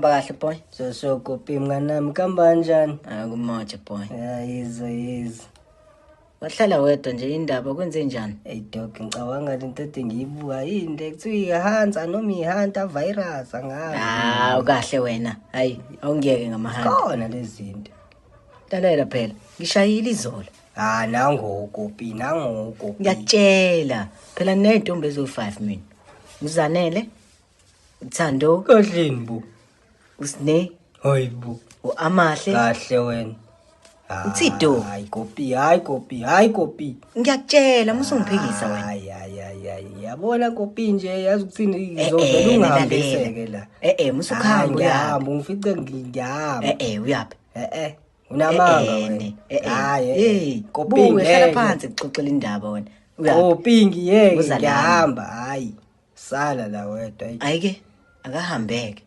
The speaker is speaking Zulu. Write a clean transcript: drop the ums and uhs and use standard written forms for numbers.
Hamba kahle boy. So Kopi mnganami kamba kanjani? Kumoja boy. Yizo. Wahlala wedwa nje indaba kwenze njani? Hey dog, ngicabanga lento ede ngiyibuka yini kuthiwa ihansa noma ihanta virus angazi. Ukahle wena. Hayi, awungiyeke ngamahanda. Khona lezi zinto. Lalela phela, ngishayile izolo. Nango Kopi. Ngiyatshela, phela nezintombi ezo5 mina. Uzanele, Thando, Kahleni bu. Usne, Hayibo. Amahle. Kahle wena. Utsido. Hayi Kopi. Ngiyakutshela musungiphikisa wena. Hayi. Yabona Kopi nje yazi ukuthini ngizovela ungihambiseke la. Musukhamba ngiyahamba ungifice ngiyahamba. Uyaphi? Unamanga wena. Hayi. Kopi uhlala phansi kuxoxela indaba wena. Kopi ngiyeke ngiyahamba. Hayi. Sala la wedwa. Ayike akahambeke.